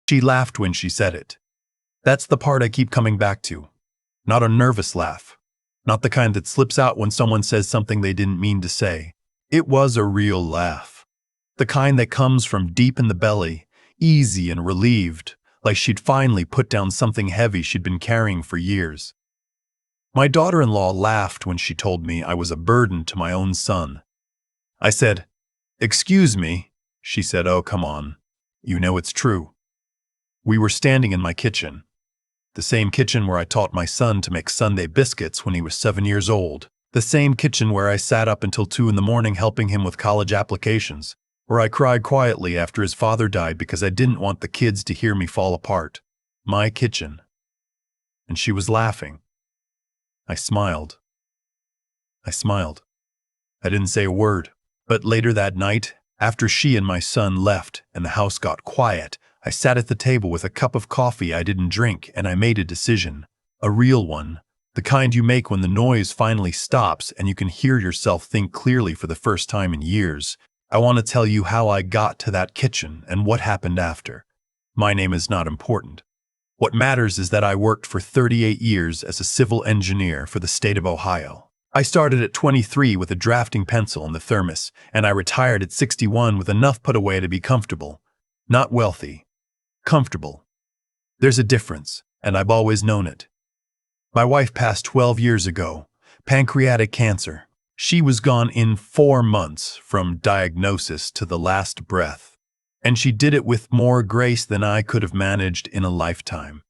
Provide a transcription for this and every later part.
She laughed when she said it. That's the part I keep coming back to. Not a nervous laugh. Not the kind that slips out when someone says something they didn't mean to say. It was a real laugh. The kind that comes from deep in the belly, easy and relieved, like she'd finally put down something heavy she'd been carrying for years. My daughter-in-law laughed when she told me I was a burden to my own son. I said, "Excuse me." She said, "Oh, come on. You know it's true." We were standing in my kitchen. The same kitchen where I taught my son to make Sunday biscuits when he was 7 years old. The same kitchen where I sat up until 2 in the morning helping him with college applications. Where I cried quietly after his father died because I didn't want the kids to hear me fall apart. My kitchen. And she was laughing. I smiled. I didn't say a word. But later that night, after she and my son left and the house got quiet, I sat at the table with a cup of coffee I didn't drink and I made a decision. A real one. The kind you make when the noise finally stops and you can hear yourself think clearly for the first time in years. I want to tell you how I got to that kitchen and what happened after. My name is not important. What matters is that I worked for 38 years as a civil engineer for the state of Ohio. I started at 23 with a drafting pencil and the thermos, and I retired at 61 with enough put away to be comfortable. Not wealthy. Comfortable. There's a difference, and I've always known it. My wife passed 12 years ago. Pancreatic cancer. She was gone in 4 months from diagnosis to the last breath. And she did it with more grace than I could have managed in a lifetime.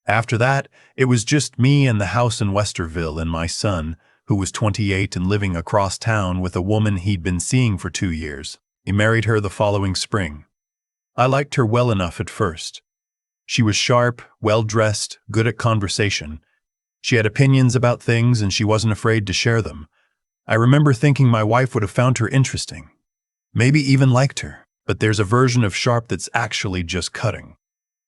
After that, it was just me and the house in Westerville and my son, who was 28 and living across town with a woman he'd been seeing for 2 years. He married her the following spring. I liked her well enough at first. She was sharp, well-dressed, good at conversation. She had opinions about things and she wasn't afraid to share them. I remember thinking my wife would have found her interesting. Maybe even liked her. But there's a version of sharp that's actually just cutting.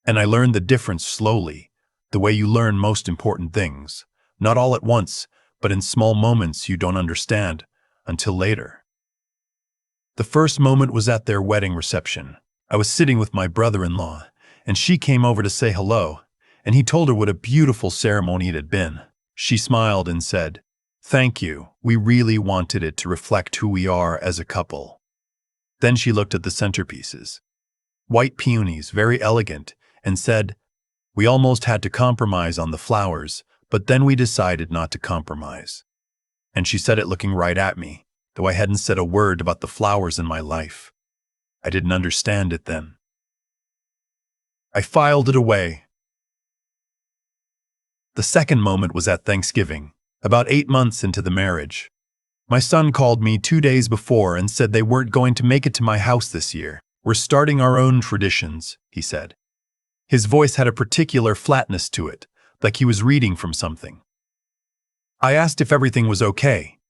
And I learned the difference slowly, the way you learn most important things. Not all at once, but in small moments you don't understand, until later. The first moment was at their wedding reception. I was sitting with my brother-in-law, and she came over to say hello, and he told her what a beautiful ceremony it had been. She smiled and said, "Thank you, we really wanted it to reflect who we are as a couple." Then she looked at the centerpieces. White peonies, very elegant, and said, "We almost had to compromise on the flowers, but then we decided not to compromise." And she said it looking right at me, though I hadn't said a word about the flowers in my life. I didn't understand it then. I filed it away. The second moment was at Thanksgiving, about 8 months into the marriage. My son called me 2 days before and said they weren't going to make it to my house this year. "We're starting our own traditions," he said. His voice had a particular flatness to it, like he was reading from something. I asked if everything was okay.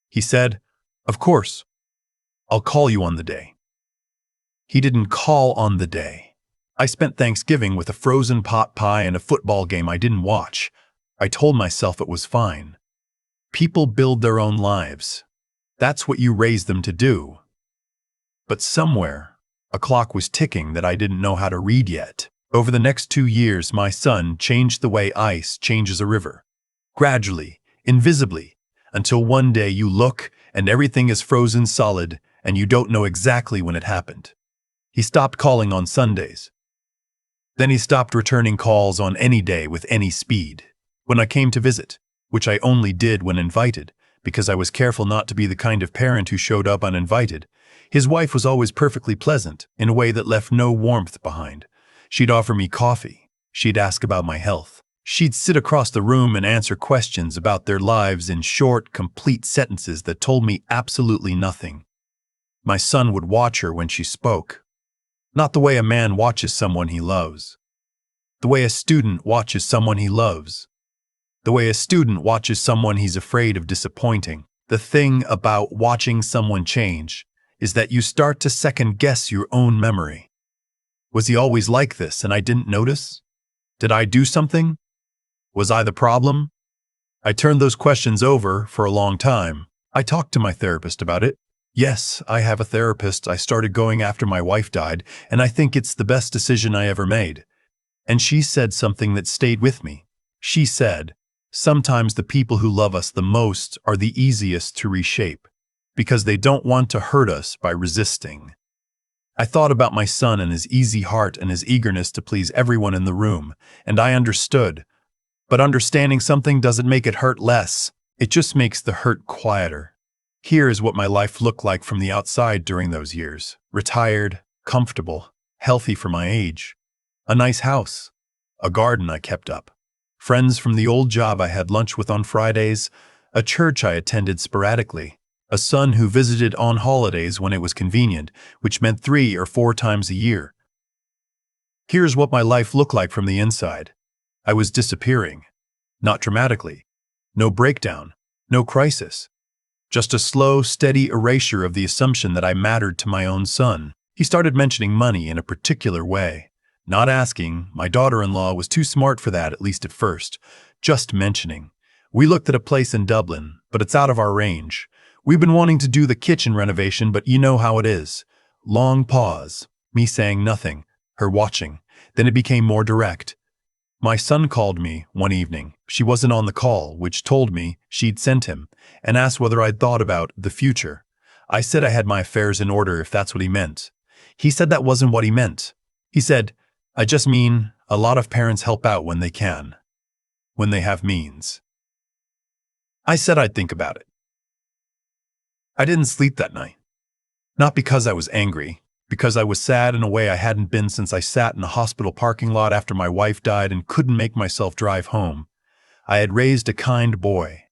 He said, "Of course. I'll call you on the day." He didn't call on the day. I spent Thanksgiving with a frozen pot pie and a football game I didn't watch. I told myself it was fine. People build their own lives. That's what you raise them to do. But somewhere, a clock was ticking that I didn't know how to read yet. Over the next 2 years, my son changed the way ice changes a river. Gradually, invisibly, until one day you look and everything is frozen solid and you don't know exactly when it happened. He stopped calling on Sundays. Then he stopped returning calls on any day with any speed. When I came to visit, which I only did when invited, because I was careful not to be the kind of parent who showed up uninvited, his wife was always perfectly pleasant, in a way that left no warmth behind. She'd offer me coffee. She'd ask about my health. She'd sit across the room and answer questions about their lives in short, complete sentences that told me absolutely nothing. My son would watch her when she spoke. Not the way a man watches someone he loves. The way a student watches someone he loves. The way a student watches someone he's afraid of disappointing. The thing about watching someone change is that you start to second-guess your own memory. Was he always like this and I didn't notice? Did I do something? Was I the problem? I turned those questions over for a long time. I talked to my therapist about it. Yes, I have a therapist. I started going after my wife died, and I think it's the best decision I ever made. And she said something that stayed with me. She said, sometimes the people who love us the most are the easiest to reshape, because they don't want to hurt us by resisting. I thought about my son and his easy heart and his eagerness to please everyone in the room, and I understood. But understanding something doesn't make it hurt less. It just makes the hurt quieter. Here is what my life looked like from the outside during those years. Retired, comfortable, healthy for my age. A nice house. A garden I kept up. Friends from the old job I had lunch with on Fridays. A church I attended sporadically. A son who visited on holidays when it was convenient, which meant 3 or 4 times a year. Here's what my life looked like from the inside. I was disappearing. Not dramatically. No breakdown. No crisis. Just a slow, steady erasure of the assumption that I mattered to my own son. He started mentioning money in a particular way. Not asking, my daughter-in-law was too smart for that, at least at first. Just mentioning. We looked at a place in Dublin, but it's out of our range. We've been wanting to do the kitchen renovation, but you know how it is. Long pause. Me saying nothing. Her watching. Then it became more direct. My son called me one evening. She wasn't on the call, which told me she'd sent him, and asked whether I'd thought about the future. I said I had my affairs in order if that's what he meant. He said that wasn't what he meant. He said, I just mean a lot of parents help out when they can, when they have means. I said I'd think about it. I didn't sleep that night. Not because I was angry, because I was sad in a way I hadn't been since I sat in a hospital parking lot after my wife died and couldn't make myself drive home. I had raised a kind boy.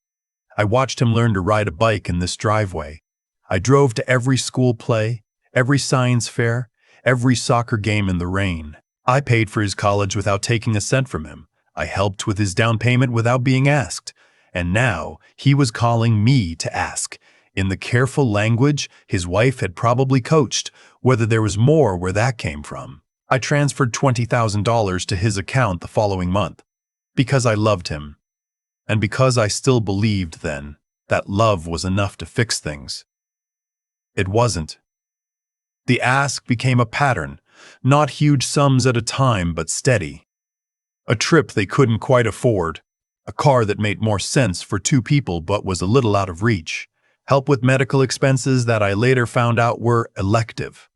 I watched him learn to ride a bike in this driveway. I drove to every school play, every science fair, every soccer game in the rain. I paid for his college without taking a cent from him. I helped with his down payment without being asked. And now he was calling me to ask. In the careful language his wife had probably coached, whether there was more where that came from. I transferred $20,000 to his account the following month. Because I loved him. And because I still believed then that love was enough to fix things. It wasn't. The ask became a pattern, not huge sums at a time, but steady. A trip they couldn't quite afford. A car that made more sense for 2 people but was a little out of reach. Help with medical expenses that I later found out were elective.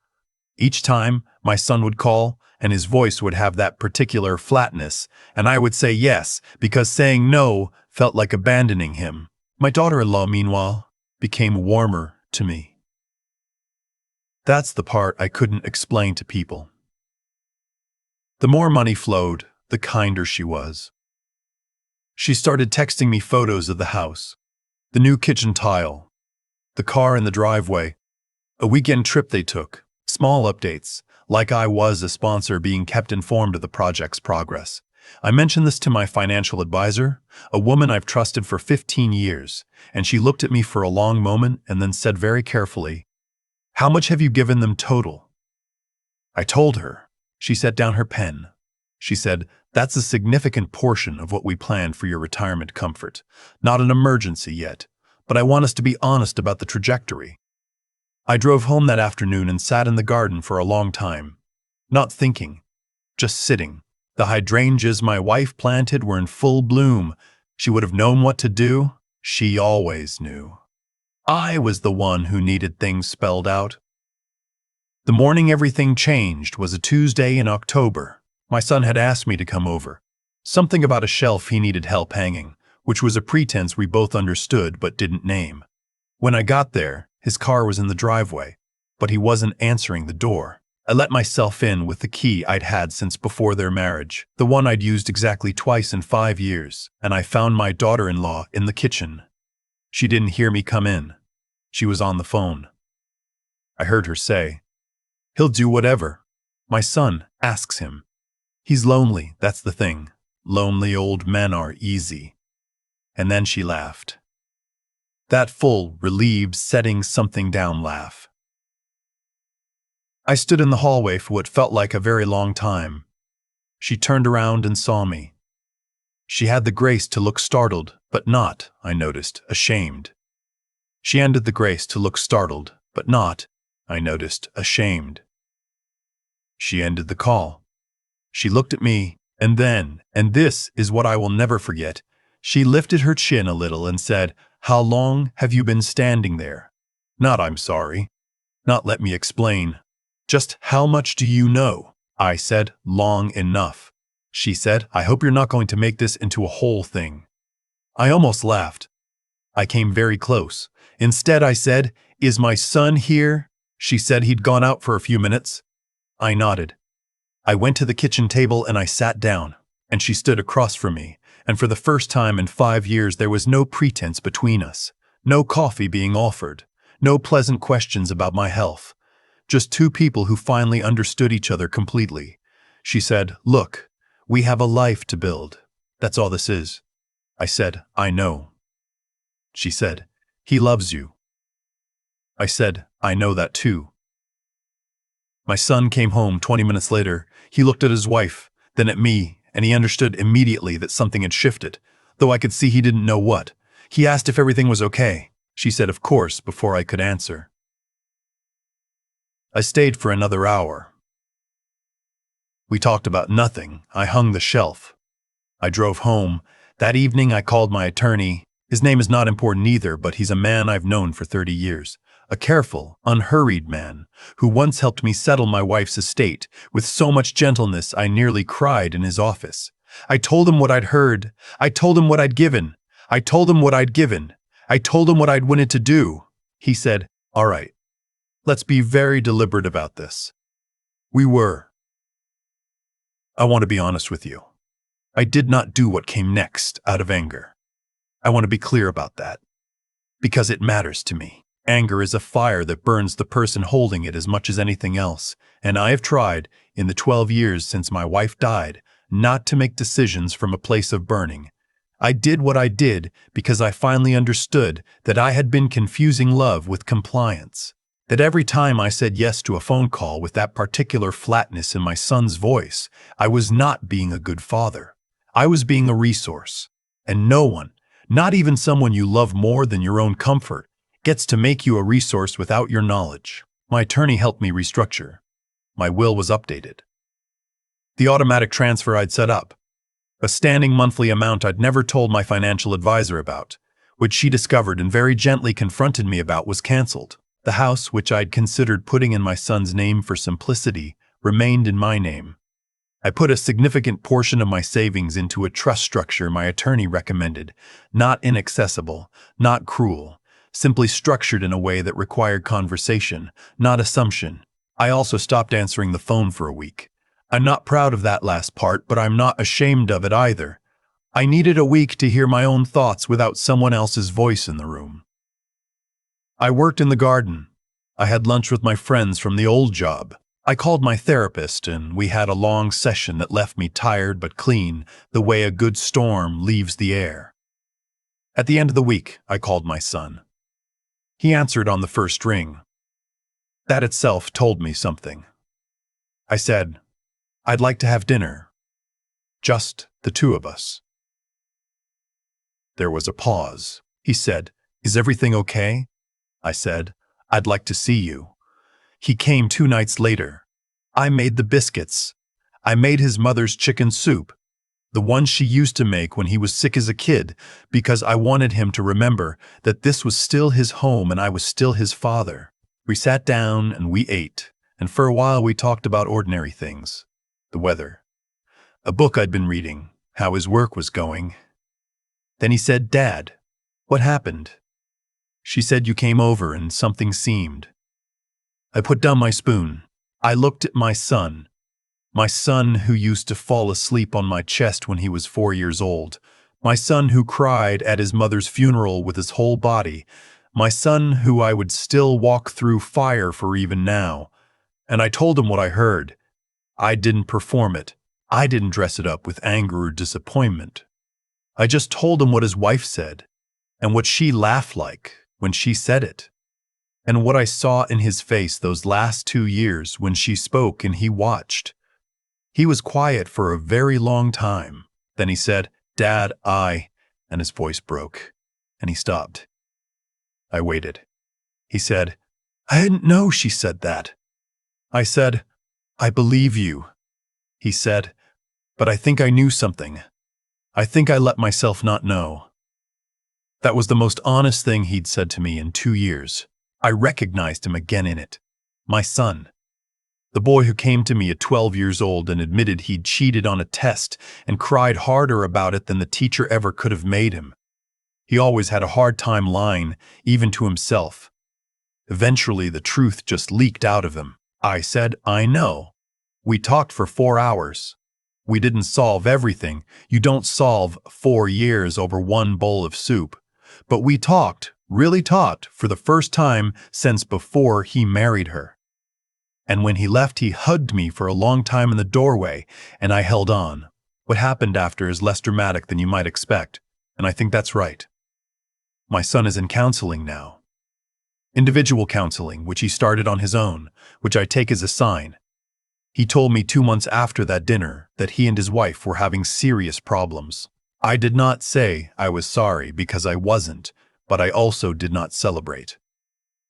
Each time, my son would call, and his voice would have that particular flatness, and I would say yes, because saying no felt like abandoning him. My daughter-in-law, meanwhile, became warmer to me. That's the part I couldn't explain to people. The more money flowed, the kinder she was. She started texting me photos of the house, the new kitchen tile, the car in the driveway, a weekend trip they took, small updates, like I was a sponsor being kept informed of the project's progress. I mentioned this to my financial advisor, a woman I've trusted for 15 years, and she looked at me for a long moment and then said very carefully, "How much have you given them total?" I told her. She set down her pen. She said, "That's a significant portion of what we planned for your retirement comfort. Not an emergency yet, but I want us to be honest about the trajectory." I drove home that afternoon and sat in the garden for a long time. Not thinking, just sitting. The hydrangeas my wife planted were in full bloom. She would have known what to do. She always knew. I was the one who needed things spelled out. The morning everything changed was a Tuesday in October. My son had asked me to come over. Something about a shelf he needed help hanging, which was a pretense we both understood but didn't name. When I got there, his car was in the driveway, but he wasn't answering the door. I let myself in with the key I'd had since before their marriage, the one I'd used exactly twice in 5 years, and I found my daughter-in-law in the kitchen. She didn't hear me come in. She was on the phone. I heard her say, "He'll do whatever." My son asks him. He's lonely, that's the thing. Lonely old men are easy. And then she laughed. That full, relieved, setting something down laugh. I stood in the hallway for what felt like a very long time. She turned around and saw me. She had the grace to look startled, but not, I noticed, ashamed. She had the grace to look startled, but not, I noticed, ashamed. She ended the call. She looked at me, and then, and this is what I will never forget, she lifted her chin a little and said, "How long have you been standing there?" Not "I'm sorry." Not "let me explain." Just "how much do you know?" I said, "Long enough." She said, "I hope you're not going to make this into a whole thing." I almost laughed. I came very close. Instead, I said, "Is my son here?" She said he'd gone out for a few minutes. I nodded. I went to the kitchen table and I sat down, and she stood across from me, and for the first time in 5 years there was no pretense between us, no coffee being offered, no pleasant questions about my health, just two people who finally understood each other completely. She said, "Look, we have a life to build. That's all this is." I said, "I know." She said, "He loves you." I said, "I know that too." My son came home 20 minutes later. He looked at his wife, then at me, and he understood immediately that something had shifted, though I could see he didn't know what. He asked if everything was okay. She said, "Of course," before I could answer. I stayed for another hour. We talked about nothing. I hung the shelf. I drove home. That evening I called my attorney. His name is not important either, but he's a man I've known for 30 years. A careful, unhurried man who once helped me settle my wife's estate with so much gentleness I nearly cried in his office. I told him what I'd heard. I told him what I'd given. I told him what I'd given. I told him what I'd wanted to do. He said, "All right, let's be very deliberate about this." We were. I want to be honest with you. I did not do what came next out of anger. I want to be clear about that, because it matters to me. Anger is a fire that burns the person holding it as much as anything else, and I have tried, in the 12 years since my wife died, not to make decisions from a place of burning. I did what I did because I finally understood that I had been confusing love with compliance. That every time I said yes to a phone call with that particular flatness in my son's voice, I was not being a good father. I was being a resource. And no one, not even someone you love more than your own comfort, gets to make you a resource without your knowledge. My attorney helped me restructure. My will was updated. The automatic transfer I'd set up, a standing monthly amount I'd never told my financial advisor about, which she discovered and very gently confronted me about, was canceled. The house, which I'd considered putting in my son's name for simplicity, remained in my name. I put a significant portion of my savings into a trust structure my attorney recommended, not inaccessible, not cruel, simply structured in a way that required conversation, not assumption. I also stopped answering the phone for a week. I'm not proud of that last part, but I'm not ashamed of it either. I needed a week to hear my own thoughts without someone else's voice in the room. I worked in the garden. I had lunch with my friends from the old job. I called my therapist, and we had a long session that left me tired but clean, the way a good storm leaves the air. At the end of the week, I called my son. He answered on the first ring. That itself told me something. I said, "I'd like to have dinner. Just the two of us." There was a pause. He said, "Is everything okay?" I said, "I'd like to see you." He came 2 nights later. I made the biscuits. I made his mother's chicken soup, the one she used to make when he was sick as a kid, because I wanted him to remember that this was still his home and I was still his father. We sat down and we ate, and for a while we talked about ordinary things. The weather. A book I'd been reading, how his work was going. Then he said, "Dad, what happened?" She said, "You came over and something seemed." I put down my spoon. I looked at my son who used to fall asleep on my chest when he was 4 years old, my son who cried at his mother's funeral with his whole body, my son who I would still walk through fire for even now. And I told him what I heard. I didn't perform it. I didn't dress it up with anger or disappointment. I just told him what his wife said, and what she laughed like when she said it, and what I saw in his face those last 2 years when she spoke and he watched. He was quiet for a very long time. Then he said, "Dad, and his voice broke, and he stopped. I waited. He said, I didn't know she said that. I said, I believe you. He said, but I think I knew something. I think I let myself not know. That was the most honest thing he'd said to me in 2 years. I recognized him again in it. My son. The boy who came to me at 12 years old and admitted he'd cheated on a test and cried harder about it than the teacher ever could have made him. He always had a hard time lying, even to himself. Eventually, the truth just leaked out of him. I said, I know. We talked for 4 hours. We didn't solve everything. You don't solve 4 years over one bowl of soup. But we talked, really talked, for the first time since before he married her. And when he left, he hugged me for a long time in the doorway, and I held on. What happened after is less dramatic than you might expect, and I think that's right. My son is in counseling now. Individual counseling, which he started on his own, which I take as a sign. He told me 2 months after that dinner that he and his wife were having serious problems. I did not say I was sorry because I wasn't, but I also did not celebrate.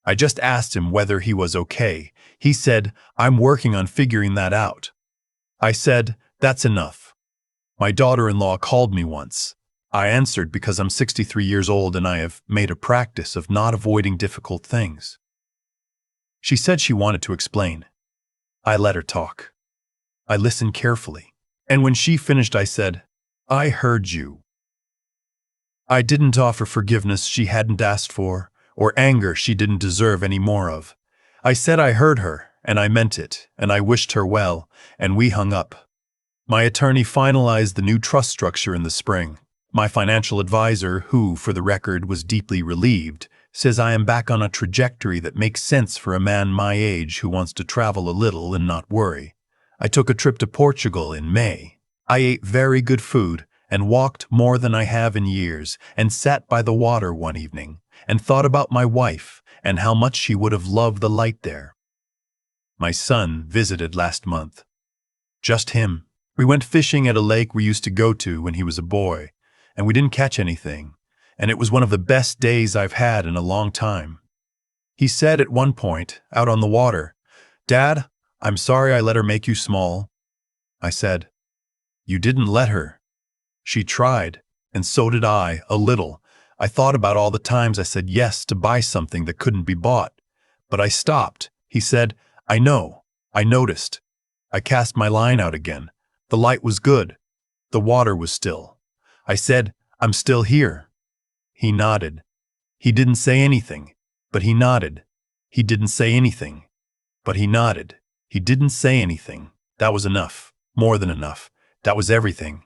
I just asked him whether he was okay. He said, I'm working on figuring that out. I said, that's enough. My daughter-in-law called me once. I answered because I'm 63 years old and I have made a practice of not avoiding difficult things. She said she wanted to explain. I let her talk. I listened carefully. And when she finished, I said, I heard you. I didn't offer forgiveness she hadn't asked for, or anger she didn't deserve any more of. I said I heard her, and I meant it, and I wished her well, and we hung up. My attorney finalized the new trust structure in the spring. My financial advisor, who, for the record, was deeply relieved, says I am back on a trajectory that makes sense for a man my age who wants to travel a little and not worry. I took a trip to Portugal in May. I ate very good food and walked more than I have in years and sat by the water one evening and thought about my wife and how much she would have loved the light there. My son visited last month. Just him. We went fishing at a lake we used to go to when he was a boy, and we didn't catch anything, and it was one of the best days I've had in a long time. He said at one point, out on the water, Dad, I'm sorry I let her make you small. I said, You didn't let her. She tried, and so did I, a little. I thought about all the times I said yes to buy something that couldn't be bought. But I stopped. He said, I know. I noticed. I cast my line out again. The light was good. The water was still. I said, I'm still here. He nodded. He didn't say anything, but he nodded. He didn't say anything, but he nodded. He didn't say anything. That was enough. More than enough. That was everything.